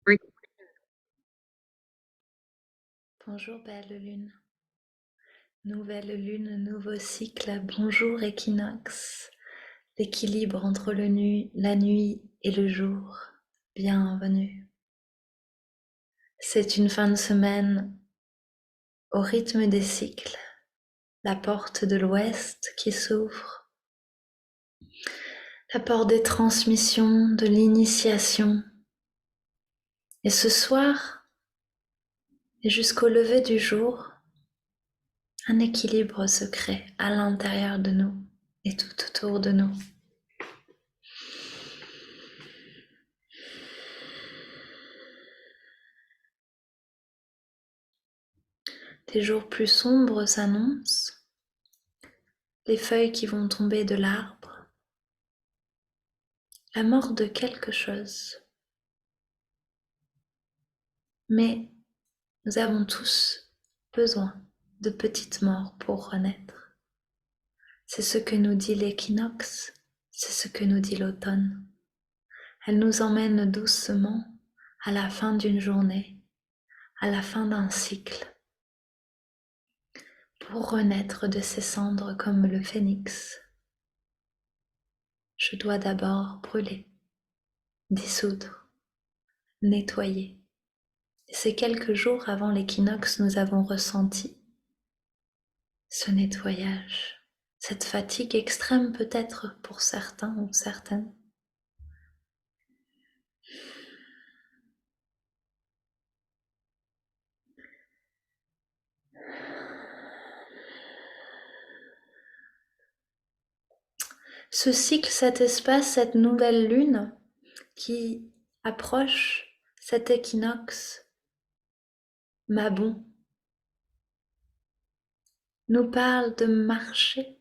Oui. Bonjour belle lune, nouvelle lune, nouveau cycle, bonjour équinoxe, l'équilibre entre la nuit et le jour, bienvenue. C'est une fin de semaine au rythme des cycles, la porte de l'ouest qui s'ouvre, la porte des transmissions, de l'initiation. Et ce soir, et jusqu'au lever du jour, un équilibre se crée à l'intérieur de nous et tout autour de nous. Des jours plus sombres s'annoncent, les feuilles qui vont tomber de l'arbre, la mort de quelque chose. Mais nous avons tous besoin de petites morts pour renaître. C'est ce que nous dit l'équinoxe, c'est ce que nous dit l'automne. Elle nous emmène doucement à la fin d'une journée, à la fin d'un cycle, pour renaître de ses cendres comme le phénix. Je dois d'abord brûler, dissoudre, nettoyer. Et ces quelques jours avant l'équinoxe, nous avons ressenti ce nettoyage, cette fatigue extrême peut-être pour certains ou certaines. Ce cycle, cet espace, cette nouvelle lune qui approche, cet équinoxe, Mabon, nous parle de marcher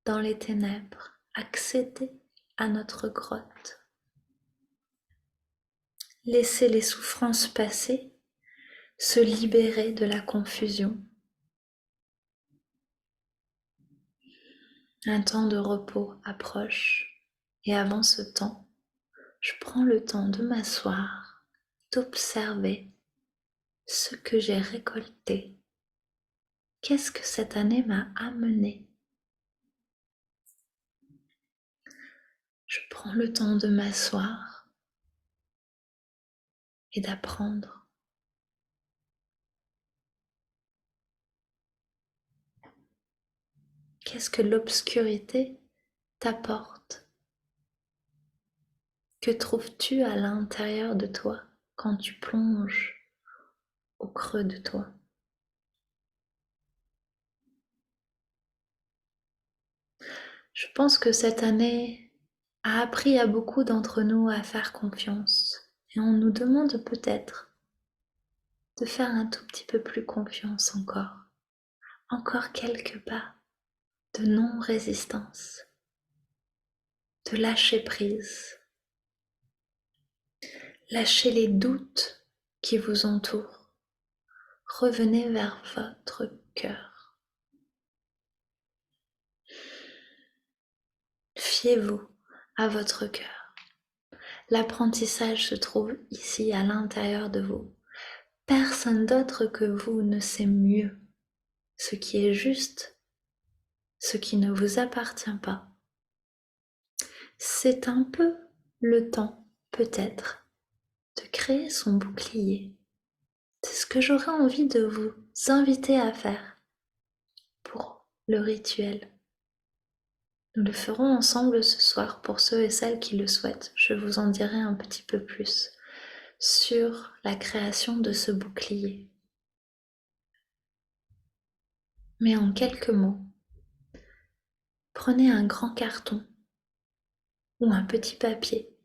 dans les ténèbres, accéder à notre grotte, laisser les souffrances passer, se libérer de la confusion. Un temps de repos approche et avant ce temps, je prends le temps de m'asseoir, d'observer ce que j'ai récolté. Qu'est-ce que cette année m'a amené? Je prends le temps de m'asseoir et d'apprendre. Qu'est-ce que l'obscurité t'apporte? Que trouves-tu à l'intérieur de toi quand tu plonges au creux de toi? Je pense que cette année a appris à beaucoup d'entre nous à faire confiance. Et on nous demande peut-être de faire un tout petit peu plus confiance encore. Encore quelques pas de non-résistance, de lâcher prise. Lâchez les doutes qui vous entourent. Revenez vers votre cœur. Fiez-vous à votre cœur. L'apprentissage se trouve ici à l'intérieur de vous. Personne d'autre que vous ne sait mieux ce qui est juste, ce qui ne vous appartient pas. C'est un peu le temps, peut-être, de créer son bouclier. C'est ce que j'aurais envie de vous inviter à faire pour le rituel. Nous le ferons ensemble ce soir pour ceux et celles qui le souhaitent. Je vous en dirai un petit peu plus sur la création de ce bouclier. Mais en quelques mots, prenez un grand carton ou un petit papier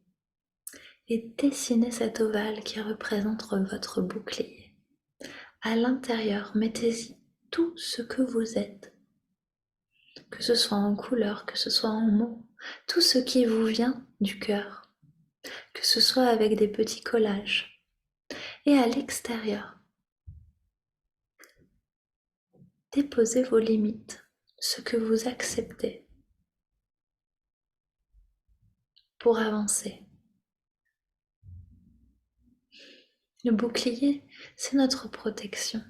et dessinez cet ovale qui représente votre bouclier. À l'intérieur, mettez-y tout ce que vous êtes, que ce soit en couleur, que ce soit en mots, tout ce qui vous vient du cœur, que ce soit avec des petits collages. Et à l'extérieur, déposez vos limites, ce que vous acceptez pour avancer. Le bouclier, c'est notre protection.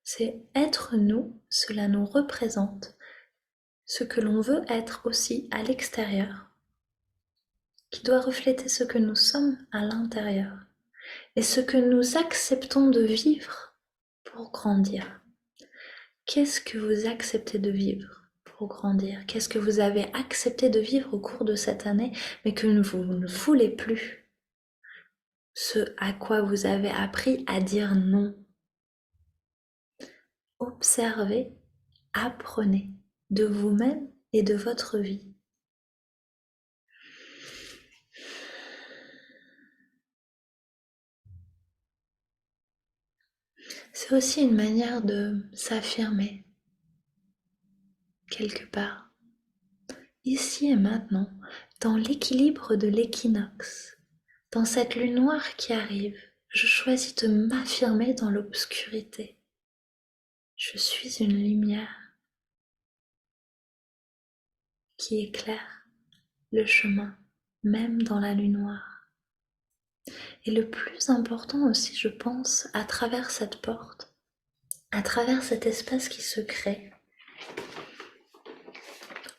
C'est être nous, cela nous représente ce que l'on veut être aussi à l'extérieur, qui doit refléter ce que nous sommes à l'intérieur et ce que nous acceptons de vivre pour grandir. Qu'est-ce que vous acceptez de vivre pour grandir? Qu'est-ce que vous avez accepté de vivre au cours de cette année, mais que vous ne voulez plus? Ce à quoi vous avez appris à dire non. Observez, apprenez de vous-même et de votre vie. C'est aussi une manière de s'affirmer quelque part, ici et maintenant, dans l'équilibre de l'équinoxe, dans cette lune noire qui arrive. Je choisis de m'affirmer dans l'obscurité. Je suis une lumière qui éclaire le chemin, même dans la lune noire. Et le plus important aussi, je pense, à travers cette porte, à travers cet espace qui se crée,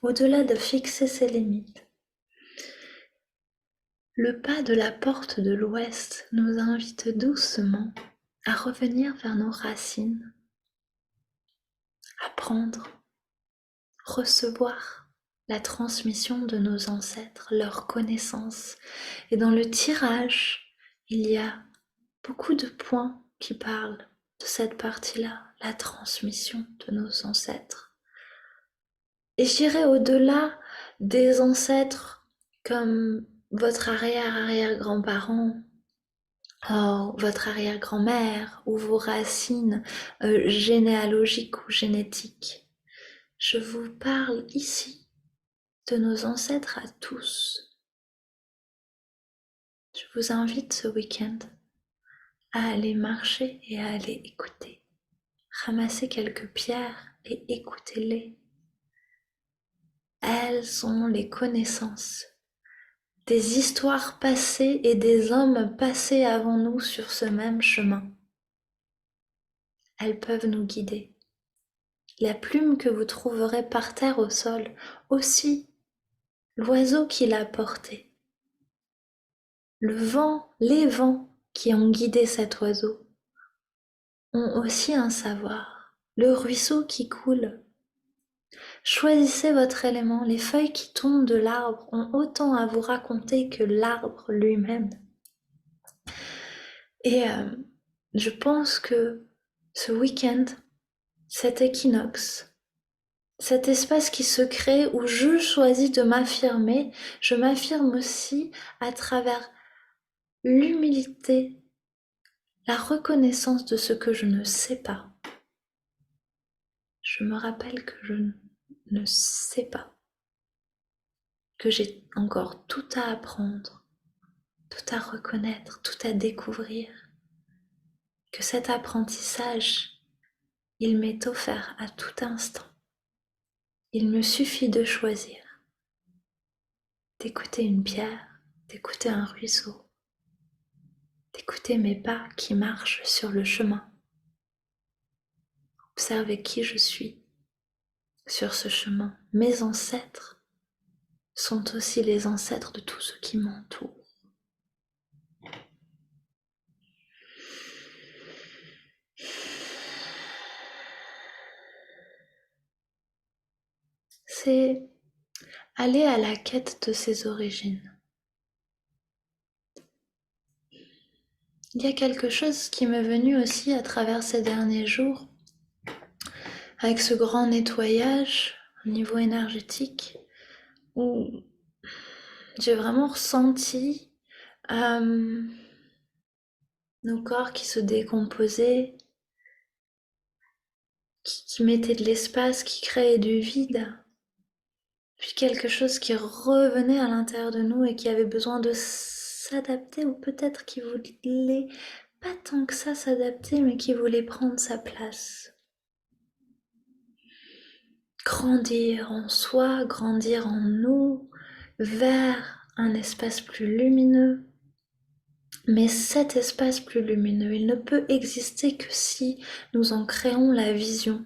au-delà de fixer ses limites, le pas de la porte de l'ouest nous invite doucement à revenir vers nos racines, apprendre, recevoir la transmission de nos ancêtres, leurs connaissances. Et dans le tirage, il y a beaucoup de points qui parlent de cette partie-là, la transmission de nos ancêtres. Et je dirais au-delà des ancêtres comme votre arrière-arrière-grand-parent, votre arrière-grand-mère ou vos racines généalogiques ou génétiques. Je vous parle ici de nos ancêtres à tous. Je vous invite ce week-end à aller marcher et à aller écouter. Ramassez quelques pierres et écoutez-les. Elles ont les connaissances des histoires passées et des hommes passés avant nous sur ce même chemin. Elles peuvent nous guider. La plume que vous trouverez par terre au sol, aussi l'oiseau qui l'a portée, le vent, les vents qui ont guidé cet oiseau ont aussi un savoir, le ruisseau qui coule. Choisissez votre élément, les feuilles qui tombent de l'arbre ont autant à vous raconter que l'arbre lui-même. Et je pense que ce week-end, cet équinoxe, cet espace qui se crée où je choisis de m'affirmer, je m'affirme aussi à travers l'humilité, la reconnaissance de ce que je ne sais pas. Je me rappelle que je ne sais pas, que j'ai encore tout à apprendre, tout à reconnaître, tout à découvrir, que cet apprentissage, il m'est offert à tout instant. Il me suffit de choisir, d'écouter une pierre, d'écouter un ruisseau, d'écouter mes pas qui marchent sur le chemin. Observer qui je suis sur ce chemin. Mes ancêtres sont aussi les ancêtres de tout ce qui m'entoure. C'est aller à la quête de ses origines. Il y a quelque chose qui m'est venu aussi à travers ces derniers jours, avec ce grand nettoyage au niveau énergétique, où j'ai vraiment ressenti nos corps qui se décomposaient, qui mettaient de l'espace, qui créaient du vide, puis quelque chose qui revenait à l'intérieur de nous et qui avait besoin de s'adapter, ou peut-être qui voulait pas tant que ça s'adapter, mais qui voulait prendre sa place. Grandir en soi, grandir en nous, vers un espace plus lumineux, Mais cet espace plus lumineux, il ne peut exister que si nous en créons la vision.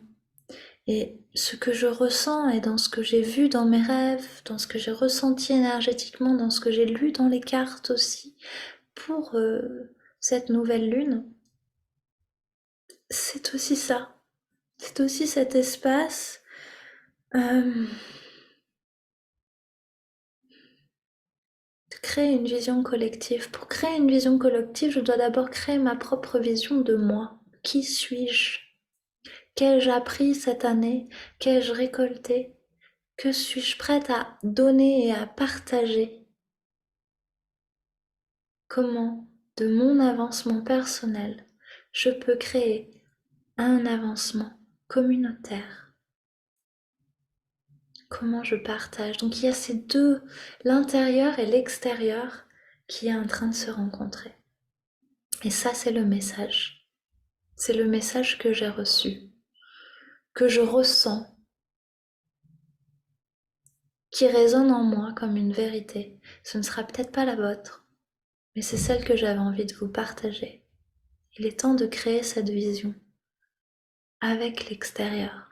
Et ce que je ressens et dans ce que j'ai vu dans mes rêves, dans ce que j'ai ressenti énergétiquement, dans ce que j'ai lu dans les cartes aussi, pour cette nouvelle lune, c'est aussi ça. C'est aussi cet espace de créer une vision collective. Pour créer une vision collective, je dois d'abord créer ma propre vision de moi. Qui suis-je? Qu'ai-je appris cette année? Qu'ai-je récolté? Que suis-je prête à donner et à partager? Comment, de mon avancement personnel, je peux créer un avancement communautaire? Comment je partage? Donc il y a ces deux, l'intérieur et l'extérieur, qui est en train de se rencontrer. Et ça, c'est le message. C'est le message que j'ai reçu, que je ressens, qui résonne en moi comme une vérité. Ce ne sera peut-être pas la vôtre, mais c'est celle que j'avais envie de vous partager. Il est temps de créer cette vision avec l'extérieur.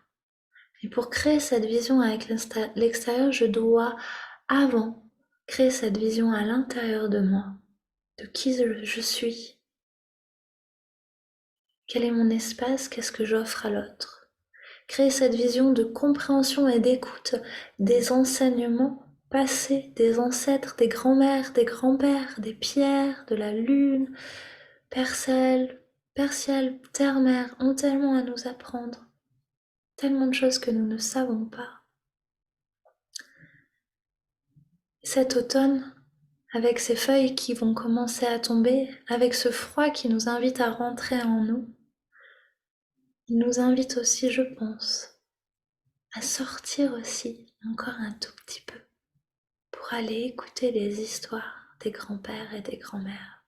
Et pour créer cette vision avec l'extérieur, je dois avant créer cette vision à l'intérieur de moi, de qui je suis, quel est mon espace, qu'est-ce que j'offre à l'autre. Créer cette vision de compréhension et d'écoute des enseignements passés, des ancêtres, des grands-mères, des grands-pères, des pierres, de la lune, Perciel, Terre-Mère ont tellement à nous apprendre, tellement de choses que nous ne savons pas. Cet automne, avec ces feuilles qui vont commencer à tomber, avec ce froid qui nous invite à rentrer en nous, il nous invite aussi, je pense, à sortir aussi encore un tout petit peu pour aller écouter les histoires des grands-pères et des grands-mères,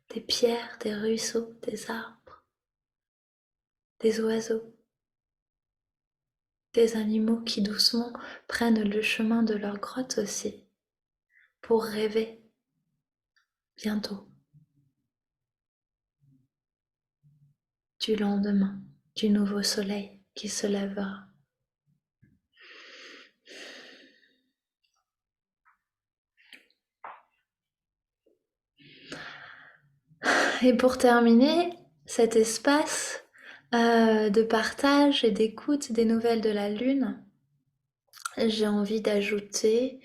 des pierres, des ruisseaux, des arbres, des oiseaux, des animaux qui doucement prennent le chemin de leur grotte aussi, pour rêver bientôt du lendemain, du nouveau soleil qui se lèvera. Et pour terminer, cet espace de partage et d'écoute des nouvelles de la Lune, j'ai envie d'ajouter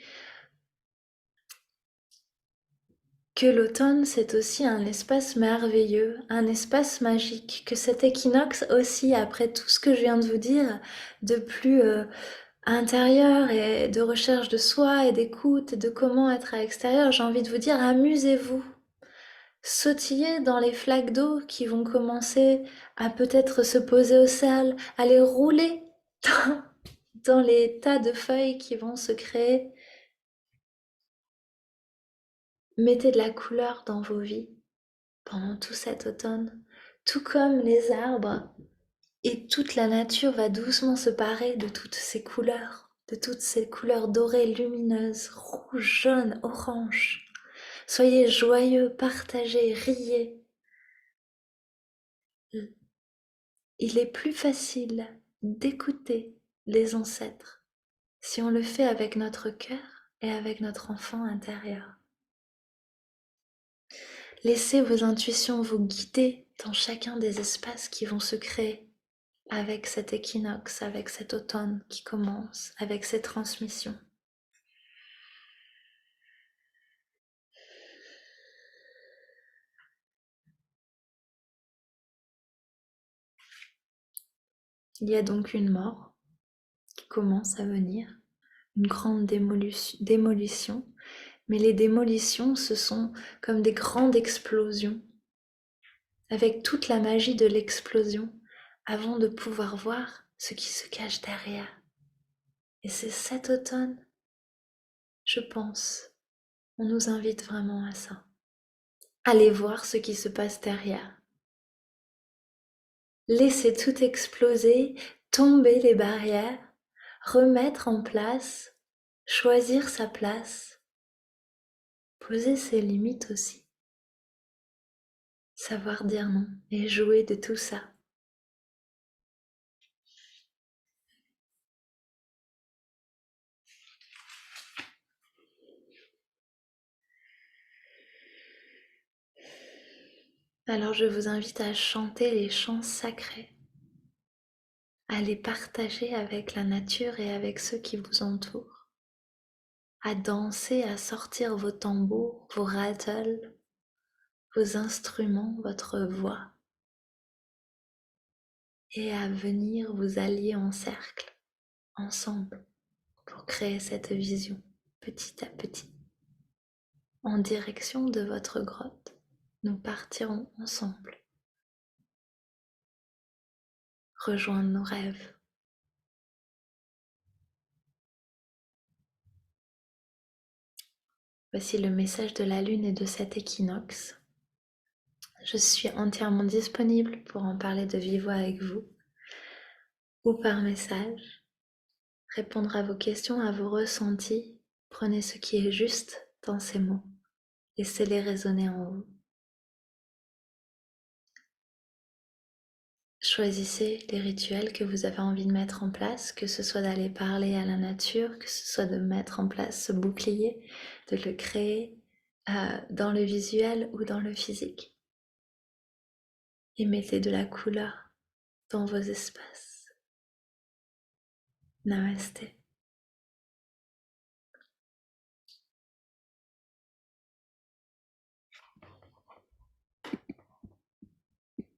que l'automne, c'est aussi un espace merveilleux, un espace magique, que cet équinoxe aussi, après tout ce que je viens de vous dire, de plus intérieur et de recherche de soi et d'écoute et de comment être à l'extérieur, j'ai envie de vous dire, amusez-vous. Sautiller dans les flaques d'eau qui vont commencer à peut-être se poser au sol, à les rouler dans les tas de feuilles qui vont se créer. Mettez de la couleur dans vos vies pendant tout cet automne, tout comme les arbres et toute la nature va doucement se parer de toutes ces couleurs dorées lumineuses, rouge, jaune, orange. Soyez joyeux, partagez, riez. Il est plus facile d'écouter les ancêtres si on le fait avec notre cœur et avec notre enfant intérieur. Laissez vos intuitions vous guider dans chacun des espaces qui vont se créer avec cet équinoxe, avec cet automne qui commence, avec ces transmissions. Il y a donc une mort qui commence à venir, une grande démolition, mais les démolitions, ce sont comme des grandes explosions, avec toute la magie de l'explosion, avant de pouvoir voir ce qui se cache derrière. Et c'est cet automne, je pense, on nous invite vraiment à ça. Allez voir ce qui se passe derrière. Laisser tout exploser, tomber les barrières, remettre en place, choisir sa place, poser ses limites aussi. savoir dire non et jouer de tout ça. Alors je vous invite à chanter les chants sacrés, à les partager avec la nature et avec ceux qui vous entourent, à danser, à sortir vos tambours, vos rattles, vos instruments, votre voix, et à venir vous allier en cercle, ensemble, pour créer cette vision, petit à petit. En direction de votre grotte, nous partirons ensemble, rejoindre nos rêves. Voici le message de la lune et de cet équinoxe. Je suis entièrement disponible pour en parler de vive voix avec vous ou par message, répondre à vos questions, à vos ressentis. Prenez ce qui est juste dans ces mots, laissez-les résonner en vous. Choisissez les rituels que vous avez envie de mettre en place, que ce soit d'aller parler à la nature, que ce soit de mettre en place ce bouclier, de le créer dans le visuel ou dans le physique. Et mettez de la couleur dans vos espaces. Namasté.